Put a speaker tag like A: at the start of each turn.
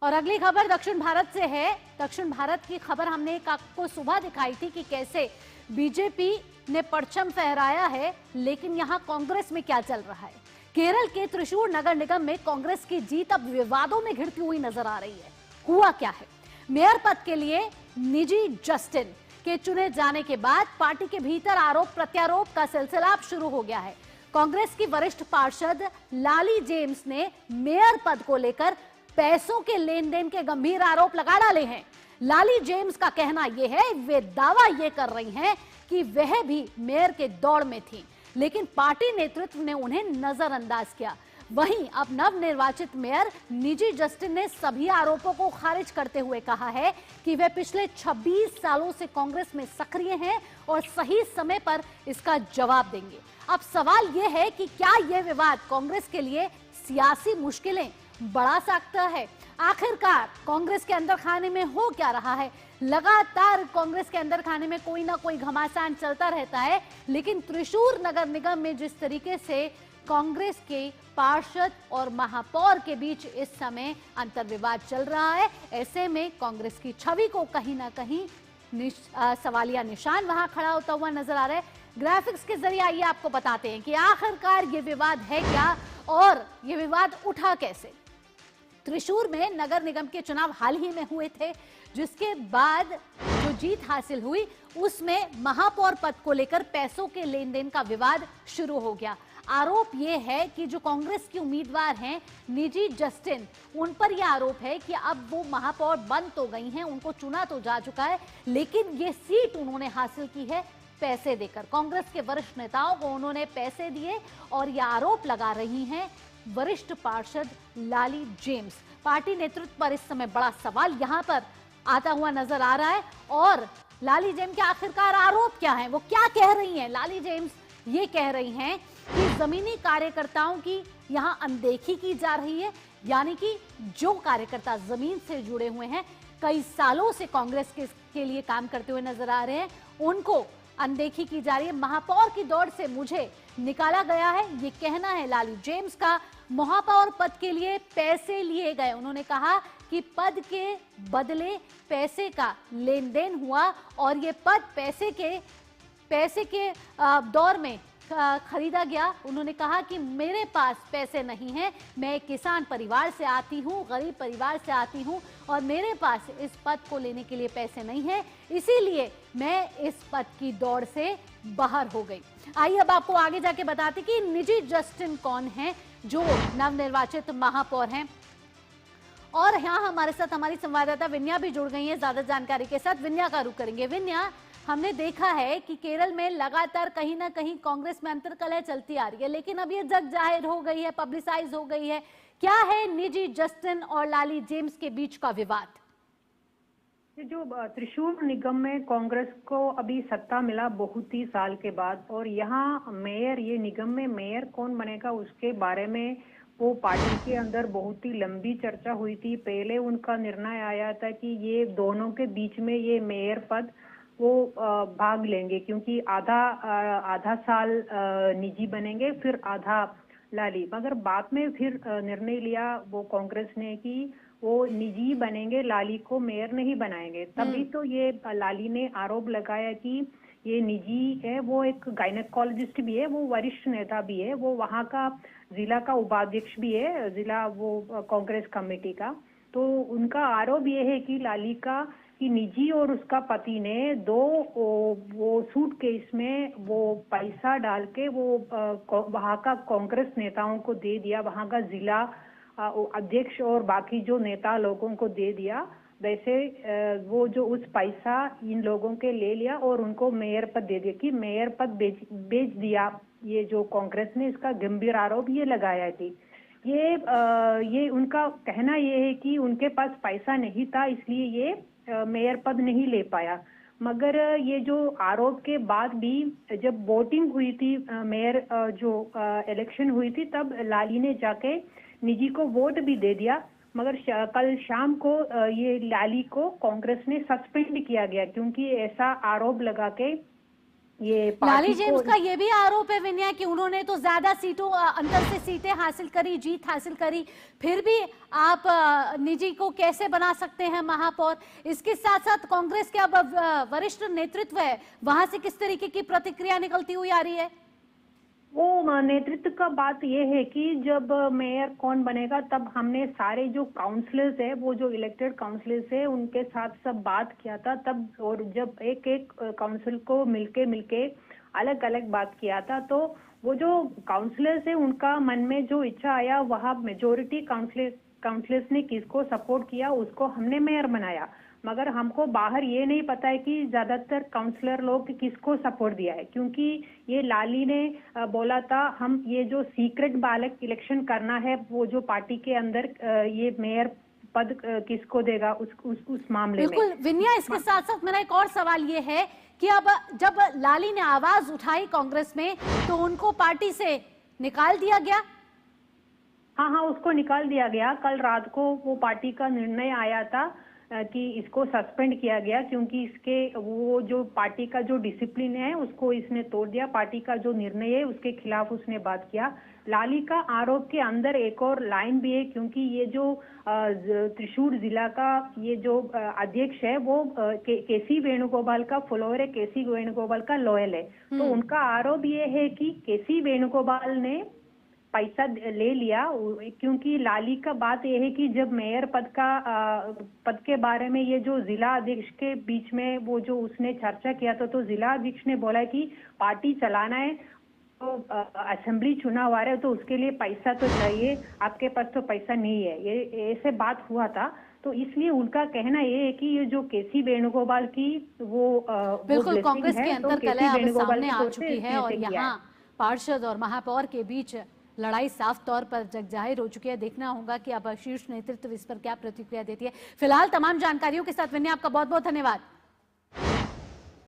A: और अगली खबर दक्षिण भारत से है। दक्षिण भारत की खबर हमने एक आपको सुबह दिखाई थी कि कैसे बीजेपी ने परचम फहराया है, लेकिन यहां कांग्रेस में क्या चल रहा है। केरल के त्रिशूर नगर निगम में कांग्रेस की जीत अब विवादों में घिरती हुई नजर आ रही है। हुआ क्या है? मेयर पद के लिए निजी जस्टिन के चुने जाने के बाद पार्टी के भीतर आरोप प्रत्यारोप का सिलसिला अब शुरू हो गया है। कांग्रेस की वरिष्ठ पार्षद लाली जेम्स ने मेयर पद को लेकर पैसों के लेन देन के गंभीर आरोप लगा डाले हैं। लाली जेम्स का कहना यह है, वे दावा यह कर रही हैं कि वह भी मेयर के दौड़ में थी, लेकिन पार्टी नेतृत्व ने उन्हें नजरअंदाज किया। वहीं अब नवनिर्वाचित मेयर निजी जस्टिन ने सभी आरोपों को खारिज करते हुए कहा है कि वे पिछले 26 सालों से कांग्रेस में सक्रिय हैं और सही समय पर इसका जवाब देंगे। अब सवाल यह है कि क्या यह विवाद कांग्रेस के लिए सियासी मुश्किलें बढ़ा सकता है? आखिरकार कांग्रेस के अंदर खाने में हो क्या रहा है? लगातार कांग्रेस के अंदर खाने में कोई ना कोई घमासान चलता रहता है, लेकिन त्रिशूर नगर निगम में जिस तरीके से कांग्रेस के पार्षद और महापौर के बीच इस समय अंतर्विवाद चल रहा है, ऐसे में कांग्रेस की छवि को कहीं ना कहीं सवालिया निशान वहां खड़ा होता हुआ नजर आ रहा है। ग्राफिक्स के जरिए आइए आपको बताते हैं कि आखिरकार ये विवाद है क्या और ये विवाद उठा कैसे। त्रिशूर में नगर निगम के चुनाव हाल ही में हुए थे, जिसके बाद जो जीत हासिल हुई उसमें महापौर पद को लेकर पैसों के लेन देन का विवाद शुरू हो गया। आरोप यह है कि जो कांग्रेस की उम्मीदवार हैं निजी जस्टिन, उन पर यह आरोप है कि अब वो महापौर बन तो गई हैं, उनको चुना तो जा चुका है, लेकिन ये सीट उन्होंने हासिल की है पैसे देकर। कांग्रेस के वरिष्ठ नेताओं को उन्होंने पैसे दिए और यह आरोप लगा रही हैं वरिष्ठ पार्षद लाली जेम्स। पार्टी नेतृत्व पर इस समय बड़ा सवाल यहां पर आता हुआ नजर आ रहा है। और लाली जेम्स के आखिरकार आरोप क्या हैं, वो क्या कह रही हैं? लाली जेम्स ये कह रही हैं कि जमीनी कार्यकर्ताओं की यहां अनदेखी की जा रही है, यानी कि जो कार्यकर्ता जमीन से जुड़े हुए हैं, कई सालों से कांग्रेस के लिए काम करते हुए नजर आ रहे हैं, उनको अनदेखी की जा रही है। महापौर की दौड़ से मुझे निकाला गया है, ये कहना है लाली जेम्स का। महापौर पद के लिए पैसे लिए गए। उन्होंने कहा कि पद के बदले पैसे का लेन देन हुआ और ये पद पैसे के दौर में खरीदा गया। उन्होंने कहा कि मेरे पास पैसे नहीं हैं, मैं एक किसान परिवार से आती हूं, गरीब परिवार से आती हूं और मेरे पास इस पद को लेने के लिए पैसे नहीं हैं, इसीलिए मैं इस पद की दौड़ से बाहर हो गई। आइए अब आपको आगे जाके बताते कि निजी जस्टिन कौन है जो नवनिर्वाचित महापौर हैं। और यहाँ हमारे साथ हमारी संवाददाता विन्या भी जुड़ गई है ज्यादा जानकारी के साथ। विन्या का रुख करेंगे। विन्या, हमने देखा है कि केरल में लगातार कहीं ना कहीं कांग्रेस में अंतर्कलह चलती आ रही है, लेकिन अब ये जग जाहिर हो गई है, पब्लिसाइज हो गई है। क्या है निजी जस्टिन और लाली जेम्स के बीच का विवाद?
B: जो त्रिशूर निगम में कांग्रेस को अभी सत्ता मिला बहुत ही साल के बाद, और यहाँ मेयर, ये निगम में मेयर कौन बनेगा उसके बारे में वो पार्टी के अंदर बहुत ही लंबी चर्चा हुई थी। पहले उनका निर्णय आया था कि ये दोनों के बीच में ये मेयर पद वो भाग लेंगे, क्योंकि आधा साल निजी बनेंगे, फिर आधा लाली। मगर बाद में फिर निर्णय लिया वो कांग्रेस ने कि वो निजी बनेंगे, लाली को मेयर नहीं बनाएंगे। तभी तो ये लाली ने आरोप लगाया कि ये निजी है, वो एक गायनेकोलॉजिस्ट भी है, वो वरिष्ठ नेता भी है, वो वहाँ का जिला का उपाध्यक्ष भी है, जिला वो कांग्रेस कमेटी का। तो उनका आरोप ये है कि लाली का कि निजी और उसका पति ने वो सूटकेस में वो पैसा डाल के वो वहाँ का कांग्रेस नेताओं को दे दिया, वहाँ का जिला अध्यक्ष और बाकी जो नेता लोगों को दे दिया। वैसे वो जो उस पैसा इन लोगों के ले लिया और उनको मेयर पद दे दिया, कि मेयर पद बेच दिया। ये जो कांग्रेस ने इसका गंभीर आरोप ये लगाया थी। ये उनका कहना ये है कि उनके पास पैसा नहीं था, इसलिए ये मेयर पद नहीं ले पाया। मगर ये जो आरोप के बाद भी जब वोटिंग हुई थी, मेयर जो इलेक्शन हुई थी, तब लाली ने जाके निजी को वोट भी दे दिया। मगर कल शाम को ये लाली को कांग्रेस ने सस्पेंड किया गया, क्योंकि ऐसा आरोप लगा के ये
A: लाली
B: पार्टी
A: जेम्स
B: को।
A: का ये भी आरोप है विनया कि उन्होंने तो ज्यादा सीटों अंतर से सीटें हासिल करी, जीत हासिल करी, फिर भी आप निजी को कैसे बना सकते हैं महापौर। इसके साथ साथ कांग्रेस के अब वरिष्ठ नेतृत्व है, वहां से किस तरीके की प्रतिक्रिया निकलती हुई आ रही है?
B: वो नेतृत्व का बात ये है कि जब मेयर कौन बनेगा तब हमने सारे जो काउंसलर्स है, वो जो इलेक्टेड काउंसलर्स है, उनके साथ सब बात किया था तब। और जब एक एक काउंसिल को मिलके अलग अलग बात किया था, तो वो जो काउंसलर्स है उनका मन में जो इच्छा आया, वह मेजोरिटी काउंसलर्स ने किसको सपोर्ट किया उसको हमने मेयर बनाया। मगर हमको बाहर ये नहीं पता है कि ज्यादातर काउंसलर लोग किसको सपोर्ट दिया है, क्योंकि ये लाली ने बोला था हम ये जो सीक्रेट बैलेट इलेक्शन करना है, वो जो पार्टी के अंदर ये मेयर पद किसको देगा उस मामले में।
A: बिल्कुल विनया, इसके साथ साथ मेरा एक और सवाल ये है कि अब जब लाली ने आवाज उठाई कांग्रेस में तो उनको पार्टी से निकाल दिया गया।
B: हाँ, उसको निकाल दिया गया। कल रात को वो पार्टी का निर्णय आया था कि इसको सस्पेंड किया गया, क्योंकि इसके वो जो पार्टी का जो डिसिप्लिन है उसको इसने तोड़ दिया। पार्टी का जो निर्णय है उसके खिलाफ उसने बात किया। लाली का आरोप के अंदर एक और लाइन भी है, क्योंकि ये जो त्रिशूर जिला का ये जो अध्यक्ष है वो केसी वेणुगोपाल का फॉलोअर है, केसी वेणुगोपाल का लॉयल है। तो उनका आरोप ये है कि केसी वेणुगोपाल ने पैसा ले लिया, क्योंकि लाली का बात यह है कि जब मेयर पद के बारे में ये जो जिला अध्यक्ष के बीच में वो जो उसने चर्चा किया था, तो जिला अध्यक्ष ने बोला कि पार्टी चलाना है तो असेंबली चुनाव आ रहे हैं तो उसके लिए पैसा तो चाहिए, आपके पास तो पैसा नहीं है, ये ऐसे बात हुआ था। तो इसलिए उनका कहना ये है कि ये जो केसी वेणुगोपाल की वो
A: बिल्कुल कांग्रेस की
B: तो
A: अंतर कलह अब
B: वेणुगोपाल
A: सामने
B: के
A: आ
B: तौर पे
A: चुकी है और
B: इसने किया
A: यहाँ
B: है।
A: पार्षद और महापौर के बीच लड़ाई साफ तौर पर जग जाहिर हो चुकी है। देखना होगा कि अब शीर्ष नेतृत्व इस पर क्या प्रतिक्रिया देती है। फिलहाल तमाम जानकारियों के साथ विनय आपका बहुत बहुत धन्यवाद।